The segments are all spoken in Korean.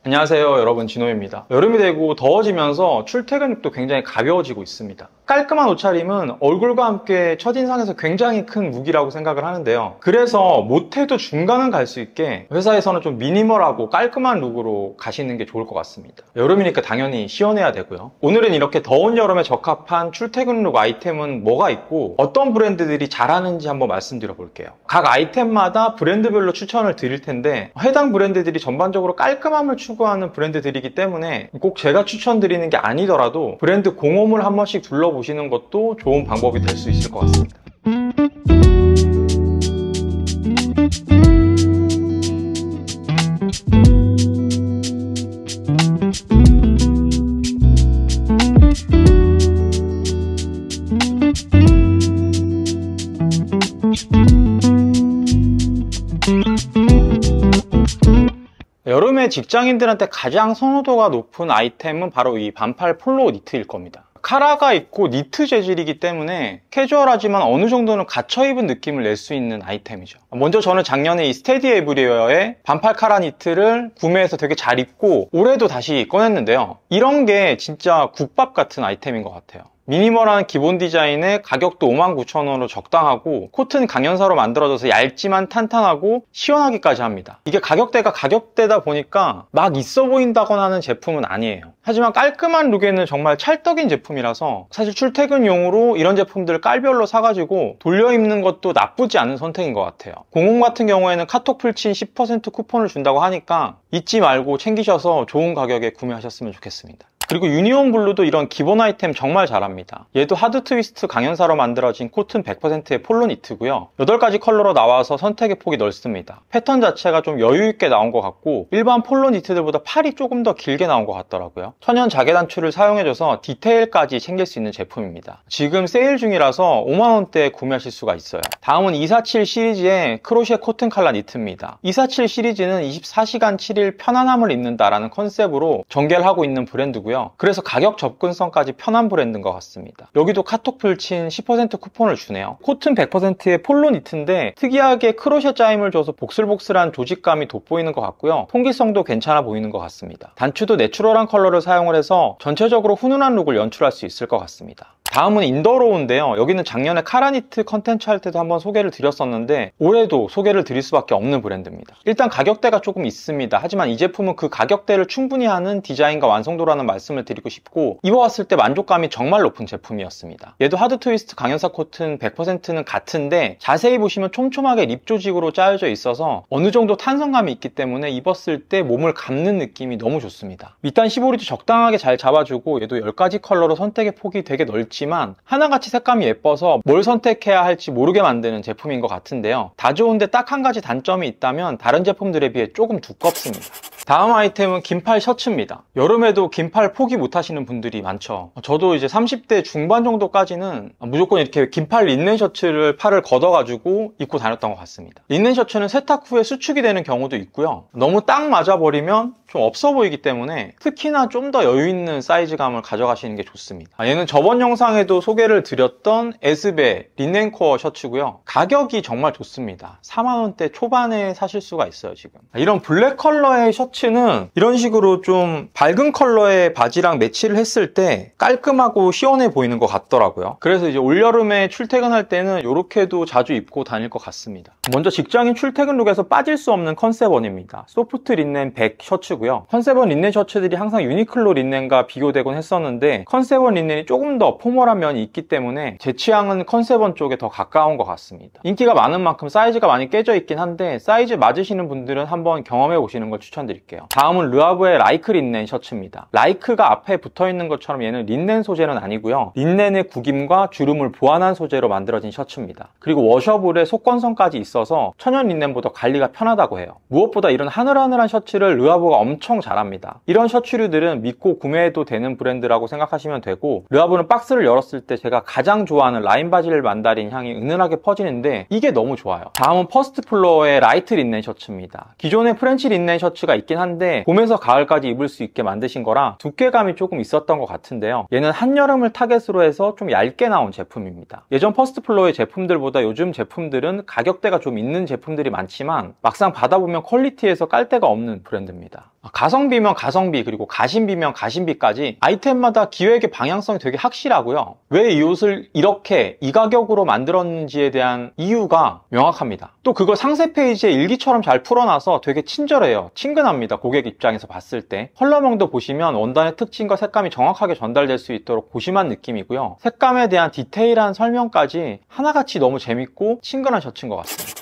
안녕하세요 여러분, 진호입니다. 여름이 되고 더워지면서 출퇴근룩도 굉장히 가벼워지고 있습니다. 깔끔한 옷차림은 얼굴과 함께 첫인상에서 굉장히 큰 무기라고 생각을 하는데요. 그래서 못해도 중간은 갈 수 있게 회사에서는 좀 미니멀하고 깔끔한 룩으로 가시는 게 좋을 것 같습니다. 여름이니까 당연히 시원해야 되고요. 오늘은 이렇게 더운 여름에 적합한 출퇴근룩 아이템은 뭐가 있고 어떤 브랜드들이 잘하는지 한번 말씀드려 볼게요. 각 아이템마다 브랜드별로 추천을 드릴 텐데 해당 브랜드들이 전반적으로 깔끔함을 추구하는 브랜드들이기 때문에 꼭 제가 추천드리는 게 아니더라도 브랜드 공홈을 한 번씩 둘러보시는 것도 좋은 방법이 될 수 있을 것 같습니다. 여름에 직장인들한테 가장 선호도가 높은 아이템은 바로 이 반팔 폴로 니트일 겁니다. 카라가 있고 니트 재질이기 때문에 캐주얼하지만 어느 정도는 갇혀 입은 느낌을 낼 수 있는 아이템이죠. 먼저 저는 작년에 이 스테디 에브리웨어의 반팔 카라 니트를 구매해서 되게 잘 입고 올해도 다시 꺼냈는데요. 이런 게 진짜 국밥 같은 아이템인 것 같아요. 미니멀한 기본 디자인에 가격도 59,000원으로 적당하고 코튼 강연사로 만들어져서 얇지만 탄탄하고 시원하기까지 합니다. 이게 가격대가 가격대다 보니까 막 있어 보인다거나 하는 제품은 아니에요. 하지만 깔끔한 룩에는 정말 찰떡인 제품이라서 사실 출퇴근용으로 이런 제품들을 깔별로 사가지고 돌려 입는 것도 나쁘지 않은 선택인 것 같아요. 공홈 같은 경우에는 카톡 풀친 10% 쿠폰을 준다고 하니까 잊지 말고 챙기셔서 좋은 가격에 구매하셨으면 좋겠습니다. 그리고 유니온 블루도 이런 기본 아이템 정말 잘합니다. 얘도 하드 트위스트 강연사로 만들어진 코튼 100%의 폴로 니트고요. 8가지 컬러로 나와서 선택의 폭이 넓습니다. 패턴 자체가 좀 여유있게 나온 것 같고 일반 폴로 니트들보다 팔이 조금 더 길게 나온 것 같더라고요. 천연 자개 단추를 사용해줘서 디테일까지 챙길 수 있는 제품입니다. 지금 세일 중이라서 5만원대에 구매하실 수가 있어요. 다음은 247 시리즈의 크로셰 코튼 칼라 니트입니다. 247 시리즈는 24시간 7일 편안함을 입는다라는 컨셉으로 전개를 하고 있는 브랜드고요. 그래서 가격 접근성까지 편한 브랜드인 것 같습니다. 여기도 카톡 풀친 10% 쿠폰을 주네요. 코튼 100%의 폴로 니트인데 특이하게 크로셰 짜임을 줘서 복슬복슬한 조직감이 돋보이는 것 같고요. 통기성도 괜찮아 보이는 것 같습니다. 단추도 내추럴한 컬러를 사용을 해서 전체적으로 훈훈한 룩을 연출할 수 있을 것 같습니다. 다음은 인더로우인데요. 여기는 작년에 카라니트 컨텐츠 할 때도 한번 소개를 드렸었는데 올해도 소개를 드릴 수밖에 없는 브랜드입니다. 일단 가격대가 조금 있습니다. 하지만 이 제품은 그 가격대를 충분히 하는 디자인과 완성도라는 말씀을 드리고 싶고 입어봤을 때 만족감이 정말 높은 제품이었습니다. 얘도 하드 트위스트 강연사 코튼 100%는 같은데 자세히 보시면 촘촘하게 립 조직으로 짜여져 있어서 어느 정도 탄성감이 있기 때문에 입었을 때 몸을 감는 느낌이 너무 좋습니다. 밑단 15리도 적당하게 잘 잡아주고 얘도 10가지 컬러로 선택의 폭이 되게 넓지만 하나같이 색감이 예뻐서 뭘 선택해야 할지 모르게 만드는 제품인 것 같은데요. 다 좋은데 딱 한 가지 단점이 있다면 다른 제품들에 비해 조금 두껍습니다. 다음 아이템은 긴팔 셔츠입니다. 여름에도 긴팔 포기 못 하시는 분들이 많죠. 저도 이제 30대 중반 정도까지는 무조건 이렇게 긴팔 린넨 셔츠를 팔을 걷어가지고 입고 다녔던 것 같습니다. 린넨 셔츠는 세탁 후에 수축이 되는 경우도 있고요. 너무 딱 맞아버리면 좀 없어 보이기 때문에 특히나 좀 더 여유있는 사이즈감을 가져가시는 게 좋습니다. 얘는 저번 영상에도 소개를 드렸던 에스베 린넨코어 셔츠고요. 가격이 정말 좋습니다. 4만원대 초반에 사실 수가 있어요. 지금 이런 블랙 컬러의 셔츠는 이런 식으로 좀 밝은 컬러의 바지랑 매치를 했을 때 깔끔하고 시원해 보이는 것 같더라고요. 그래서 이제 올여름에 출퇴근할 때는 이렇게도 자주 입고 다닐 것 같습니다. 먼저 직장인 출퇴근 룩에서 빠질 수 없는 컨셉원입니다. 소프트 린넨 100 셔츠고요. 컨셉원 린넨 셔츠들이 항상 유니클로 린넨과 비교되곤 했었는데 컨셉원 린넨이 조금 더 포멀한 면이 있기 때문에 제 취향은 컨셉원 쪽에 더 가까운 것 같습니다. 인기가 많은 만큼 사이즈가 많이 깨져 있긴 한데 사이즈 맞으시는 분들은 한번 경험해 보시는 걸 추천드릴게요. 다음은 르아브의 라이크 린넨 셔츠입니다. 라이크가 앞에 붙어있는 것처럼 얘는 린넨 소재는 아니고요. 린넨의 구김과 주름을 보완한 소재로 만들어진 셔츠입니다. 그리고 워셔블에 속건성까지 있어서 천연 린넨보다 관리가 편하다고 해요. 무엇보다 이런 하늘하늘한 셔츠를 르아브가 엄청 잘합니다. 이런 셔츠류들은 믿고 구매해도 되는 브랜드라고 생각하시면 되고 르아브는 박스를 열었을 때 제가 가장 좋아하는 라인 바질 만다린 향이 은은하게 퍼지는데 이게 너무 좋아요. 다음은 퍼스트 플로어의 라이트 린넨 셔츠입니다. 기존에 프렌치 린넨 셔츠가 있긴 한데 봄에서 가을까지 입을 수 있게 만드신 거라 두께감이 조금 있었던 것 같은데요. 얘는 한여름을 타겟으로 해서 좀 얇게 나온 제품입니다. 예전 퍼스트 플로어의 제품들보다 요즘 제품들은 가격대가 좀 있는 제품들이 많지만 막상 받아보면 퀄리티에서 깔 데가 없는 브랜드입니다. 가성비면 가성비, 그리고 가심비면 가심비까지 아이템마다 기획의 방향성이 되게 확실하고요. 왜 이 옷을 이렇게 이 가격으로 만들었는지에 대한 이유가 명확합니다. 또 그걸 상세 페이지에 일기처럼 잘 풀어놔서 되게 친절해요. 친근합니다. 고객 입장에서 봤을 때. 컬러명도 보시면 원단의 특징과 색감이 정확하게 전달될 수 있도록 고심한 느낌이고요. 색감에 대한 디테일한 설명까지 하나같이 너무 재밌고 친근한 셔츠인 것 같습니다.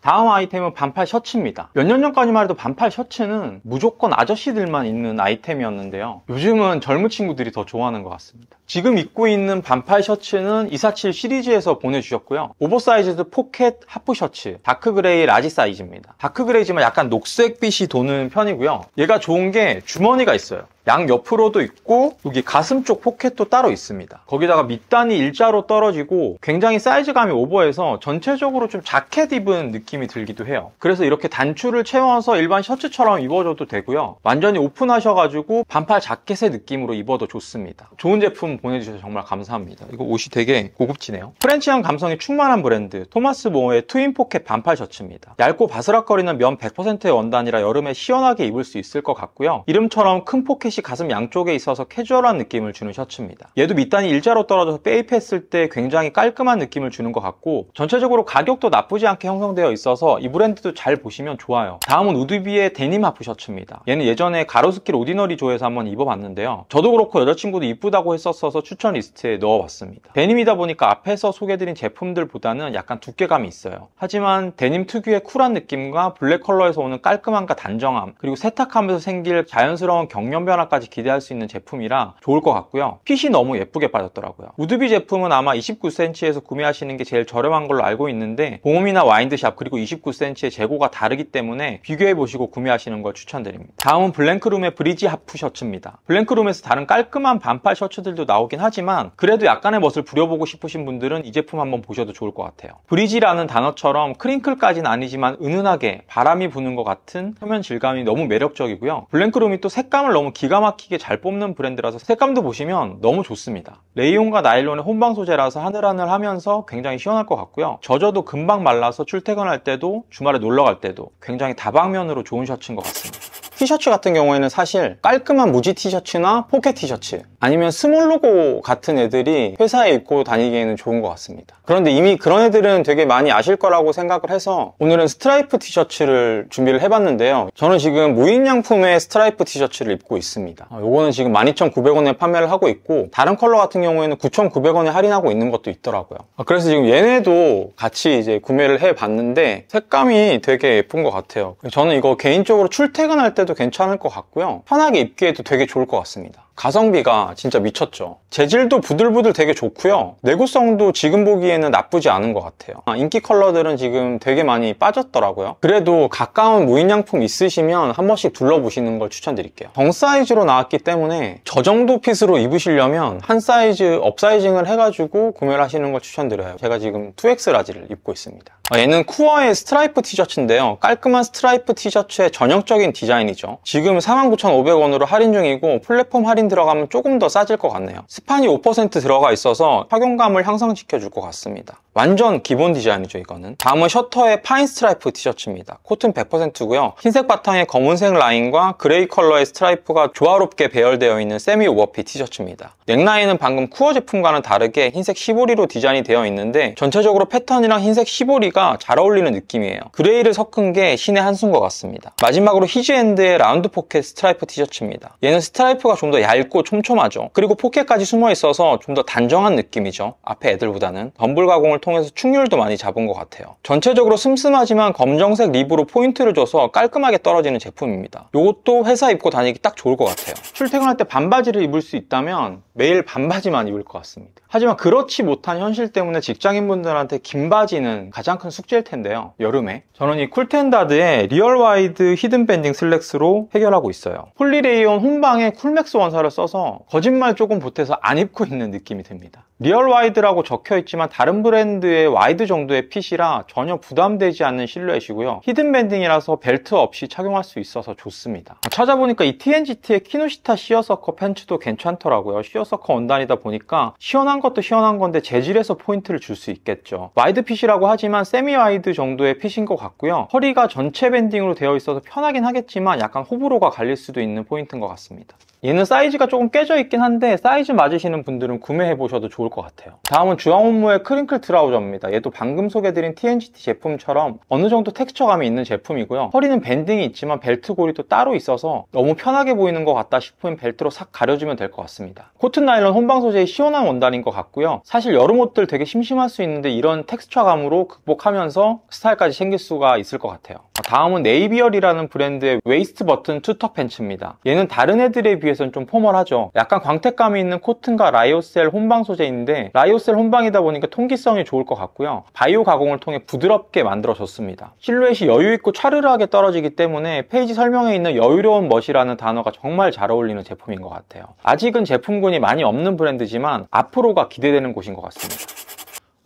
다음 아이템은 반팔 셔츠입니다. 몇 년 전까지만 해도 반팔 셔츠는 무조건 아저씨들만 입는 아이템이었는데요. 요즘은 젊은 친구들이 더 좋아하는 것 같습니다. 지금 입고 있는 반팔 셔츠는 247 시리즈에서 보내주셨고요. 오버사이즈드 포켓 하프 셔츠, 다크그레이 라지 사이즈입니다. 다크그레이지만 약간 녹색빛이 도는 편이고요. 얘가 좋은 게 주머니가 있어요. 양 옆으로도 있고 여기 가슴 쪽 포켓도 따로 있습니다. 거기다가 밑단이 일자로 떨어지고 굉장히 사이즈감이 오버해서 전체적으로 좀 자켓 입은 느낌이 들기도 해요. 그래서 이렇게 단추를 채워서 일반 셔츠처럼 입어줘도 되고요. 완전히 오픈하셔가지고 반팔 자켓의 느낌으로 입어도 좋습니다. 좋은 제품 보내주셔서 정말 감사합니다. 이거 옷이 되게 고급지네요. 프렌치한 감성이 충만한 브랜드 토마스 모어의 트윈 포켓 반팔 셔츠입니다. 얇고 바스락거리는 면 100%의 원단이라 여름에 시원하게 입을 수 있을 것 같고요. 이름처럼 큰 포켓이 가슴 양쪽에 있어서 캐주얼한 느낌을 주는 셔츠입니다. 얘도 밑단이 일자로 떨어져서 빼입했을 때 굉장히 깔끔한 느낌을 주는 것 같고 전체적으로 가격도 나쁘지 않게 형성되어 있어서 이 브랜드도 잘 보시면 좋아요. 다음은 우드비의 데님 하프 셔츠입니다. 얘는 예전에 가로수길 오디너리 조에서 한번 입어봤는데요. 저도 그렇고 여자친구도 이쁘다고 했었어서 추천 리스트에 넣어봤습니다. 데님이다 보니까 앞에서 소개해드린 제품들보다는 약간 두께감이 있어요. 하지만 데님 특유의 쿨한 느낌과 블랙 컬러에서 오는 깔끔함과 단정함, 그리고 세탁하면서 생길 자연스러운 경련 변화까지 기대할 수 있는 제품이라 좋을 것 같고요. 핏이 너무 예쁘게 빠졌더라고요. 우드비 제품은 아마 29cm에서 구매하시는 게 제일 저렴한 걸로 알고 있는데 봉홈이나 와인드샵 그리고 29cm의 재고가 다르기 때문에 비교해보시고 구매하시는 걸 추천드립니다. 다음은 블랭크룸의 브리지 하프 셔츠입니다. 블랭크룸에서 다른 깔끔한 반팔 셔츠들도 나오긴 하지만 그래도 약간의 멋을 부려보고 싶으신 분들은 이 제품 한번 보셔도 좋을 것 같아요. 브리지라는 단어처럼 크링클까지는 아니지만 은은하게 바람이 부는 것 같은 표면 질감이 너무 매력적이고요. 블랭크룸이 또 색감을 너무 기가 막히게 잘 뽑는 브랜드라서 색감도 보시면 너무 좋습니다. 레이온과 나일론의 혼방 소재라서 하늘하늘하면서 굉장히 시원할 것 같고요. 젖어도 금방 말라서 출퇴근할 때도 주말에 놀러 갈 때도 굉장히 다방면으로 좋은 셔츠인 것 같습니다. 티셔츠 같은 경우에는 사실 깔끔한 무지 티셔츠나 포켓 티셔츠 아니면 스몰 로고 같은 애들이 회사에 입고 다니기에는 좋은 것 같습니다. 그런데 이미 그런 애들은 되게 많이 아실 거라고 생각을 해서 오늘은 스트라이프 티셔츠를 준비를 해봤는데요. 저는 지금 무인양품의 스트라이프 티셔츠를 입고 있습니다. 요거는 지금 12,900원에 판매를 하고 있고 다른 컬러 같은 경우에는 9,900원에 할인하고 있는 것도 있더라고요. 그래서 지금 얘네도 같이 이제 구매를 해봤는데 색감이 되게 예쁜 것 같아요. 저는 이거 개인적으로 출퇴근할 때도 괜찮을 것 같고요. 편하게 입기에도 되게 좋을 것 같습니다. 가성비가 진짜 미쳤죠. 재질도 부들부들 되게 좋고요. 내구성도 지금 보기에는 나쁘지 않은 것 같아요. 인기 컬러들은 지금 되게 많이 빠졌더라고요. 그래도 가까운 무인양품 있으시면 한 번씩 둘러보시는 걸 추천드릴게요. 정 사이즈로 나왔기 때문에 저 정도 핏으로 입으시려면 한 사이즈 업사이징을 해가지고 구매를 하시는 걸 추천드려요. 제가 지금 2X 라지를 입고 있습니다. 얘는 쿠어의 스트라이프 티셔츠인데요. 깔끔한 스트라이프 티셔츠의 전형적인 디자인이죠. 지금 49,500원으로 할인 중이고 플랫폼 할인 들어가면 조금 더 싸질 것 같네요. 스판이 5% 들어가 있어서 착용감을 향상시켜 줄 것 같습니다. 완전 기본 디자인이죠, 이거는. 다음은 셔터의 파인 스트라이프 티셔츠입니다. 코튼 100%고요. 흰색 바탕에 검은색 라인과 그레이 컬러의 스트라이프가 조화롭게 배열되어 있는 세미 오버핏 티셔츠입니다. 넥라인은 방금 쿠어 제품과는 다르게 흰색 시보리로 디자인이 되어 있는데 전체적으로 패턴이랑 흰색 시보리가 잘 어울리는 느낌이에요. 그레이를 섞은 게 신의 한 수인 것 같습니다. 마지막으로 히즈앤드의 라운드 포켓 스트라이프 티셔츠입니다. 얘는 스트라이프가 좀 더 얇고 촘촘하죠. 그리고 포켓까지 숨어 있어서 좀 더 단정한 느낌이죠. 앞에 애들보다는. 덤블 가공을 통해서 충률도 많이 잡은 것 같아요. 전체적으로 슴슴하지만 검정색 립으로 포인트를 줘서 깔끔하게 떨어지는 제품입니다. 이것도 회사 입고 다니기 딱 좋을 것 같아요. 출퇴근할 때 반바지를 입을 수 있다면 매일 반바지만 입을 것 같습니다. 하지만 그렇지 못한 현실 때문에 직장인분들한테 긴 바지는 가장 큰 숙제일 텐데요. 여름에 저는 이 쿨텐다드의 리얼 와이드 히든 밴딩 슬랙스로 해결하고 있어요. 폴리레이온 혼방에 쿨맥스 원사를 써서 거짓말 조금 보태서 안 입고 있는 느낌이 듭니다. 리얼 와이드라고 적혀 있지만 다른 브랜드의 와이드 정도의 핏이라 전혀 부담되지 않는 실루엣이고요. 히든 밴딩이라서 벨트 없이 착용할 수 있어서 좋습니다. 찾아보니까 이 TNGT의 키노시타 시어서커 팬츠도 괜찮더라고요. 시어서커 원단이다 보니까 시원한 것도 시원한 건데 재질에서 포인트를 줄 수 있겠죠. 와이드 핏이라고 하지만 세미 와이드 정도의 핏인 것 같고요. 허리가 전체 밴딩으로 되어 있어서 편하긴 하겠지만 약간 호불호가 갈릴 수도 있는 포인트인 것 같습니다. 얘는 사이즈가 조금 깨져 있긴 한데 사이즈 맞으시는 분들은 구매해 보셔도 좋을 것 같아요. 다음은 주황온무의 크링클 트라우저입니다. 얘도 방금 소개해드린 TNGT 제품처럼 어느 정도 텍스처감이 있는 제품이고요. 허리는 밴딩이 있지만 벨트 고리도 따로 있어서 너무 편하게 보이는 것 같다 싶으면 벨트로 싹 가려주면 될 것 같습니다. 코튼 나일론 혼방 소재의 시원한 원단인 것 같고요. 사실 여름 옷들 되게 심심할 수 있는데 이런 텍스처감으로 극복하면서 스타일까지 챙길 수가 있을 것 같아요. 다음은 네이비얼이라는 브랜드의 웨이스트 버튼 투턱 팬츠입니다. 얘는 다른 애들에 비해서는 좀 포멀하죠. 약간 광택감이 있는 코튼과 라이오셀 혼방 소재인데 라이오셀 혼방이다 보니까 통기성이 좋을 것 같고요. 바이오 가공을 통해 부드럽게 만들어졌습니다. 실루엣이 여유있고 차르르하게 떨어지기 때문에 페이지 설명에 있는 여유로운 멋이라는 단어가 정말 잘 어울리는 제품인 것 같아요. 아직은 제품군이 많이 없는 브랜드지만 앞으로가 기대되는 곳인 것 같습니다.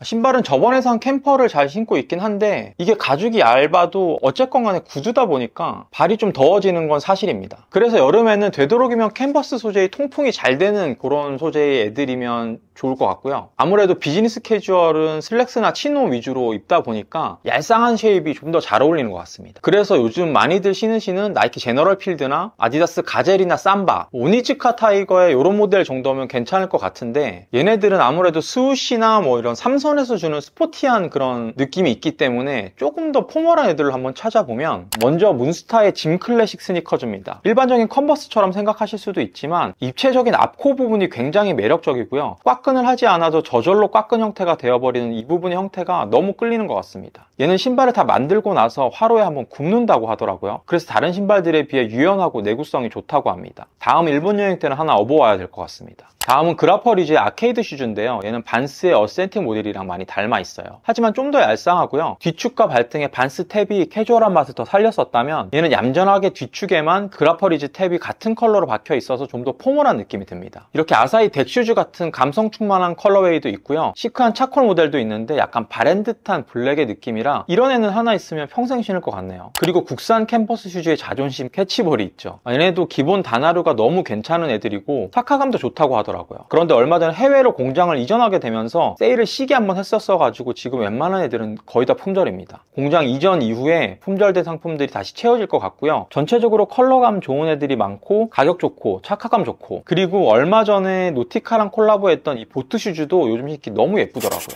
신발은 저번에 산 캠퍼를 잘 신고 있긴 한데 이게 가죽이 얇아도 어쨌건 간에 구두다 보니까 발이 좀 더워지는 건 사실입니다. 그래서 여름에는 되도록이면 캔버스 소재의 통풍이 잘 되는 그런 소재의 애들이면 좋을 것 같고요. 아무래도 비즈니스 캐주얼은 슬랙스나 치노 위주로 입다 보니까 얄쌍한 쉐입이 좀 더 잘 어울리는 것 같습니다. 그래서 요즘 많이들 신으시는 나이키 제너럴 필드나 아디다스 가젤이나 삼바, 오니츠카 타이거의 이런 모델 정도면 괜찮을 것 같은데 얘네들은 아무래도 스우시나 뭐 이런 삼선에서 주는 스포티한 그런 느낌이 있기 때문에 조금 더 포멀한 애들을 한번 찾아보면 먼저 문스타의 짐 클래식 스니커즈입니다. 일반적인 컨버스처럼 생각하실 수도 있지만 입체적인 앞코 부분이 굉장히 매력적이고요. 꽉끈을 하지 않아도 저절로 꽉끈 형태가 되어버리는 이 부분의 형태가 너무 끌리는 것 같습니다. 얘는 신발을 다 만들고 나서 화로에 한번 굽는다고 하더라고요. 그래서 다른 신발들에 비해 유연하고 내구성이 좋다고 합니다. 다음 일본 여행 때는 하나 업어와야 될 것 같습니다. 다음은 그라퍼리즈의 아케이드 슈즈인데요. 얘는 반스의 어센틱 모델이랑 많이 닮아 있어요. 하지만 좀 더 얄쌍하고요. 뒤축과 발등에 반스 탭이 캐주얼한 맛을 더 살렸었다면 얘는 얌전하게 뒤축에만 그라퍼리즈 탭이 같은 컬러로 박혀 있어서 좀 더 포멀한 느낌이 듭니다. 이렇게 아사히 덱슈즈 같은 감성 충만한 컬러웨이도 있고요. 시크한 차콜 모델도 있는데 약간 바랜 듯한 블랙의 느낌이라 이런 애는 하나 있으면 평생 신을 것 같네요. 그리고 국산 캠퍼스 슈즈의 자존심 캐치볼이 있죠. 얘네도 기본 단하류가 너무 괜찮은 애들이고 타카감도 좋다고 하더라고요. 그런데 얼마 전에 해외로 공장을 이전하게 되면서 세일을 시게 한번 했었어가지고 지금 웬만한 애들은 거의 다 품절입니다. 공장 이전 이후에 품절된 상품들이 다시 채워질 것 같고요. 전체적으로 컬러감 좋은 애들이 많고 가격 좋고 착화감 좋고 그리고 얼마 전에 노티카랑 콜라보했던 이 보트 슈즈도 요즘 신기 너무 예쁘더라고요.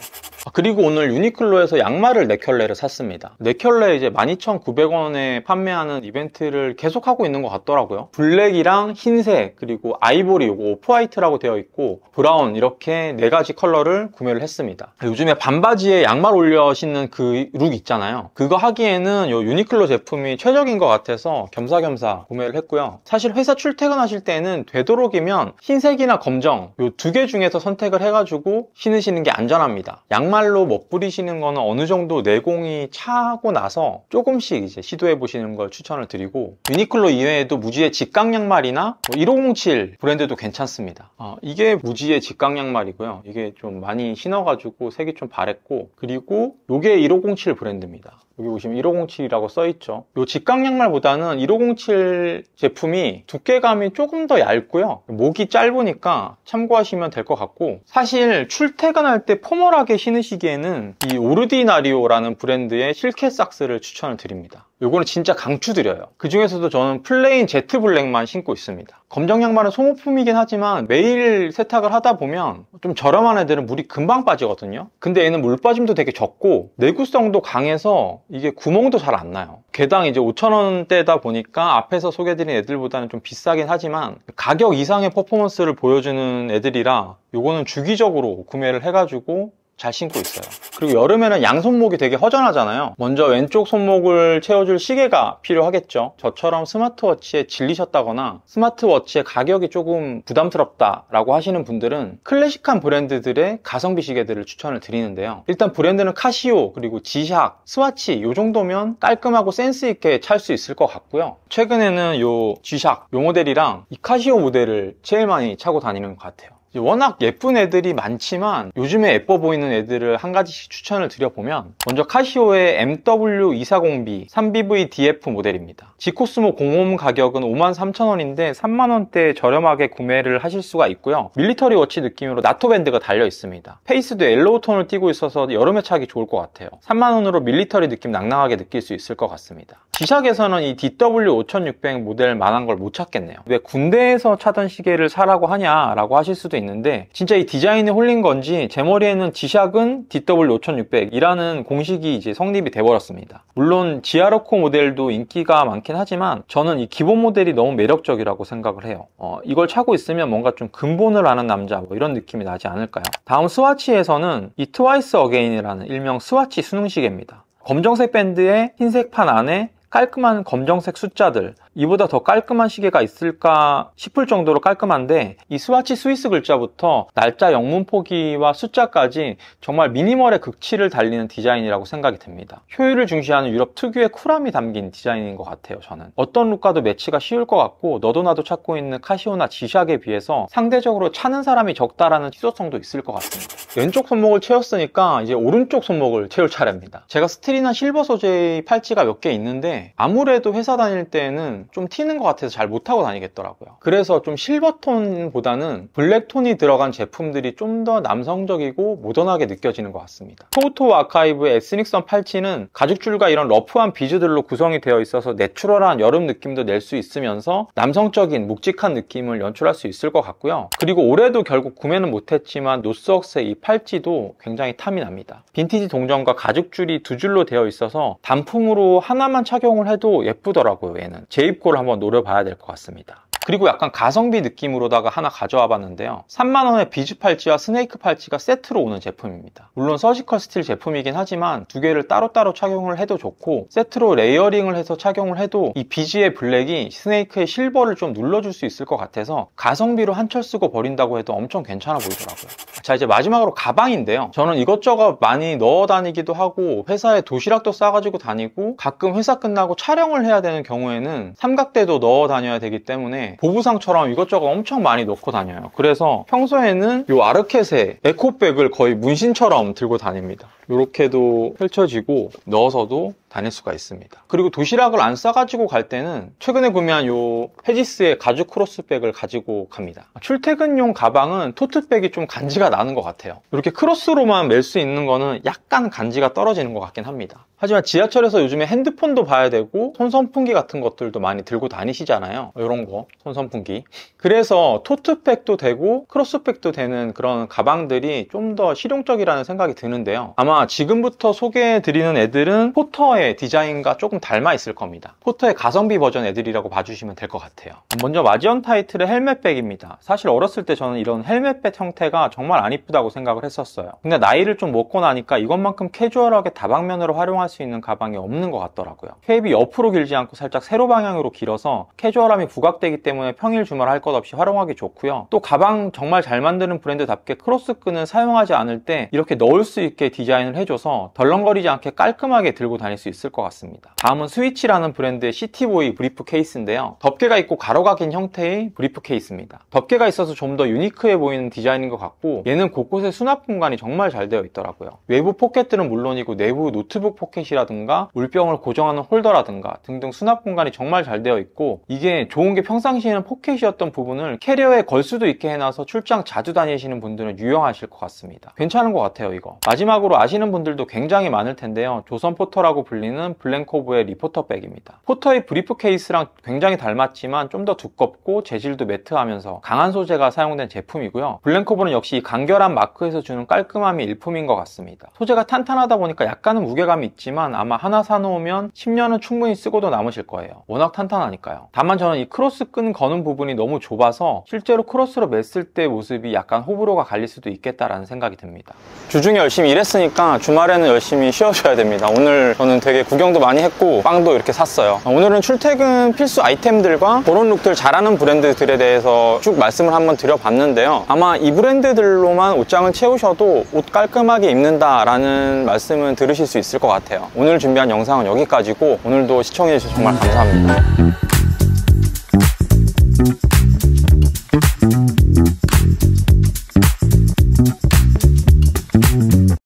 그리고 오늘 유니클로에서 양말을 4켤레를 샀습니다. 4켤레 이제 12,900원에 판매하는 이벤트를 계속하고 있는 것 같더라고요. 블랙이랑 흰색 그리고 아이보리 요거 오프화이트라고 되어 있고 브라운 이렇게 4가지 컬러를 구매를 했습니다. 요즘에 반바지에 양말 올려 신는 그 룩 있잖아요. 그거 하기에는 요 유니클로 제품이 최적인 것 같아서 겸사겸사 구매를 했고요. 사실 회사 출퇴근하실 때는 되도록이면 흰색이나 검정 요 2개 중에서 선택을 해가지고 신으시는 게 안전합니다. 양말로 멋부리시는 거는 어느 정도 내공이 차고 나서 조금씩 이제 시도해 보시는 걸 추천을 드리고 유니클로 이외에도 무지의 직각 양말이나 1507 브랜드도 괜찮습니다. 이게 무지의 직각 양말이고요. 이게 좀 많이 신어가지고 색이 좀 바랬고 그리고 요게 1507 브랜드입니다. 여기 보시면 1507이라고 써있죠. 이 직각 양말보다는 1507 제품이 두께감이 조금 더 얇고요. 목이 짧으니까 참고하시면 될 것 같고 사실 출퇴근할 때 포멀하게 신으시기에는 이 오르디나리오라는 브랜드의 실켓 삭스를 추천을 드립니다. 요거는 진짜 강추드려요. 그 중에서도 저는 플레인 제트 블랙만 신고 있습니다. 검정 양말은 소모품이긴 하지만 매일 세탁을 하다 보면 좀 저렴한 애들은 물이 금방 빠지거든요. 근데 얘는 물 빠짐도 되게 적고 내구성도 강해서 이게 구멍도 잘 안 나요. 개당 이제 5,000원대다 보니까 앞에서 소개해드린 애들보다는 좀 비싸긴 하지만 가격 이상의 퍼포먼스를 보여주는 애들이라 요거는 주기적으로 구매를 해가지고 잘 신고 있어요. 그리고 여름에는 양손목이 되게 허전하잖아요. 먼저 왼쪽 손목을 채워줄 시계가 필요하겠죠. 저처럼 스마트워치에 질리셨다거나 스마트워치의 가격이 조금 부담스럽다라고 하시는 분들은 클래식한 브랜드들의 가성비 시계들을 추천을 드리는데요. 일단 브랜드는 카시오, 그리고 지샥, 스와치 이 정도면 깔끔하고 센스 있게 찰 수 있을 것 같고요. 최근에는 요 지샥 요 모델이랑 이 카시오 모델을 제일 많이 차고 다니는 것 같아요. 워낙 예쁜 애들이 많지만 요즘에 예뻐 보이는 애들을 한 가지씩 추천을 드려보면, 먼저 카시오의 MW240B 3BV-DF 모델입니다. 지코스모 공홈 가격은 53,000원인데 30,000원대에 저렴하게 구매를 하실 수가 있고요. 밀리터리 워치 느낌으로 나토 밴드가 달려 있습니다. 페이스도 옐로우 톤을 띠고 있어서 여름에 차기 좋을 것 같아요. 30,000원으로 밀리터리 느낌 낭낭하게 느낄 수 있을 것 같습니다. 지샥에서는 이 DW5600 모델만한 걸 못 찾겠네요. 왜 군대에서 차던 시계를 사라고 하냐라고 하실 수도 있는데, 진짜 이 디자인에 홀린 건지 제 머리에는 지샥은 DW5600이라는 공식이 이제 성립이 돼버렸습니다. 물론 지아로코 모델도 인기가 많긴 하지만 저는 이 기본 모델이 너무 매력적이라고 생각을 해요. 이걸 차고 있으면 뭔가 좀 근본을 아는 남자 뭐 이런 느낌이 나지 않을까요? 다음 스와치에서는 이 트와이스 어게인이라는 일명 스와치 수능시계입니다. 검정색 밴드에 흰색 판 안에 깔끔한 검정색 숫자들, 이보다 더 깔끔한 시계가 있을까 싶을 정도로 깔끔한데, 이 스와치 스위스 글자부터 날짜 영문 포기와 숫자까지 정말 미니멀의 극치를 달리는 디자인이라고 생각이 듭니다. 효율을 중시하는 유럽 특유의 쿨함이 담긴 디자인인 것 같아요. 저는 어떤 룩과도 매치가 쉬울 것 같고, 너도 나도 찾고 있는 카시오나 지샥에 비해서 상대적으로 차는 사람이 적다라는 희소성도 있을 것 같습니다. 왼쪽 손목을 채웠으니까 이제 오른쪽 손목을 채울 차례입니다. 제가 스틸이나 실버 소재의 팔찌가 몇 개 있는데 아무래도 회사 다닐 때는 좀 튀는 것 같아서 잘 못하고 다니겠더라고요. 그래서 좀 실버톤보다는 블랙톤이 들어간 제품들이 좀 더 남성적이고 모던하게 느껴지는 것 같습니다. 토우토 아카이브의 에스닉선 팔찌는 가죽줄과 이런 러프한 비즈들로 구성이 되어 있어서 내추럴한 여름 느낌도 낼 수 있으면서 남성적인 묵직한 느낌을 연출할 수 있을 것 같고요. 그리고 올해도 결국 구매는 못했지만 노스웍스의 이 팔찌도 굉장히 탐이 납니다. 빈티지 동전과 가죽줄이 두 줄로 되어 있어서 단품으로 하나만 착용을 해도 예쁘더라고요. 얘는 제 입고를 한번 노려봐야 될 것 같습니다. 그리고 약간 가성비 느낌으로다가 하나 가져와 봤는데요. 30,000원의 비즈 팔찌와 스네이크 팔찌가 세트로 오는 제품입니다. 물론 서지컬 스틸 제품이긴 하지만 두 개를 따로따로 착용을 해도 좋고, 세트로 레이어링을 해서 착용을 해도 이 비즈의 블랙이 스네이크의 실버를 좀 눌러줄 수 있을 것 같아서 가성비로 한철 쓰고 버린다고 해도 엄청 괜찮아 보이더라고요. 자, 이제 마지막으로 가방인데요. 저는 이것저것 많이 넣어 다니기도 하고 회사에 도시락도 싸가지고 다니고, 가끔 회사 끝나고 촬영을 해야 되는 경우에는 삼각대도 넣어 다녀야 되기 때문에 보부상처럼 이것저것 엄청 많이 넣고 다녀요. 그래서 평소에는 이 아르켓의 에코백을 거의 문신처럼 들고 다닙니다. 이렇게도 펼쳐지고 넣어서도 다닐 수가 있습니다. 그리고 도시락을 안 싸가지고 갈 때는 최근에 구매한 요 헤지스의 가죽 크로스백을 가지고 갑니다. 출퇴근용 가방은 토트백이 좀 간지가 나는 것 같아요. 이렇게 크로스로만 멜 수 있는 거는 약간 간지가 떨어지는 것 같긴 합니다. 하지만 지하철에서 요즘에 핸드폰도 봐야 되고 손선풍기 같은 것들도 많이 들고 다니시잖아요. 이런 거 손선풍기. 그래서 토트백도 되고 크로스백도 되는 그런 가방들이 좀 더 실용적이라는 생각이 드는데요. 아마 지금부터 소개해드리는 애들은 포터의 디자인과 조금 닮아 있을 겁니다. 포터의 가성비 버전 애들이라고 봐주시면 될 것 같아요. 먼저 마지언 타이틀의 헬멧백입니다. 사실 어렸을 때 저는 이런 헬멧백 형태가 정말 안 이쁘다고 생각을 했었어요. 근데 나이를 좀 먹고 나니까 이것만큼 캐주얼하게 다방면으로 활용할 수 있는 가방이 없는 것 같더라고요. 쉐입이 옆으로 길지 않고 살짝 세로 방향으로 길어서 캐주얼함이 부각되기 때문에 평일 주말 할 것 없이 활용하기 좋고요. 또 가방 정말 잘 만드는 브랜드답게 크로스끈은 사용하지 않을 때 이렇게 넣을 수 있게 디자인을 해줘서 덜렁거리지 않게 깔끔하게 들고 다닐 수 있을 것 같습니다. 다음은 스위치라는 브랜드의 시티보이 브리프 케이스인데요. 덮개가 있고 가로가 긴 형태의 브리프 케이스입니다. 덮개가 있어서 좀 더 유니크해 보이는 디자인인 것 같고, 얘는 곳곳에 수납 공간이 정말 잘 되어 있더라고요. 외부 포켓들은 물론이고 내부 노트북 포켓이라든가 물병을 고정하는 홀더라든가 등등 수납 공간이 정말 잘 되어 있고, 이게 좋은 게 평상시에는 포켓이었던 부분을 캐리어에 걸 수도 있게 해놔서 출장 자주 다니시는 분들은 유용하실 것 같습니다. 괜찮은 것 같아요, 이거. 마지막으로 아시는 분들도 굉장히 많을 텐데요. 조선 포터라고 불리는 블랭코브의 리포터 백입니다. 포터의 브리프 케이스랑 굉장히 닮았지만 좀 더 두껍고 재질도 매트하면서 강한 소재가 사용된 제품이고요. 블랭코브는 역시 이 간결한 마크에서 주는 깔끔함이 일품인 것 같습니다. 소재가 탄탄하다 보니까 약간은 무게감이 있지만 아마 하나 사놓으면 10년은 충분히 쓰고도 남으실 거예요. 워낙 탄탄하니까요. 다만 저는 이 크로스 끈 거는 부분이 너무 좁아서 실제로 크로스로 맸을 때 모습이 약간 호불호가 갈릴 수도 있겠다라는 생각이 듭니다. 주중에 열심히 일했으니까 주말에는 열심히 쉬어줘야 됩니다. 오늘 저는 되게 구경도 많이 했고 빵도 이렇게 샀어요. 오늘은 출퇴근 필수 아이템들과 그런 룩들 잘하는 브랜드들에 대해서 쭉 말씀을 한번 드려봤는데요. 아마 이 브랜드들로만 옷장을 채우셔도 옷 깔끔하게 입는다라는 말씀은 들으실 수 있을 것 같아요. 오늘 준비한 영상은 여기까지고, 오늘도 시청해주셔서 정말 감사합니다.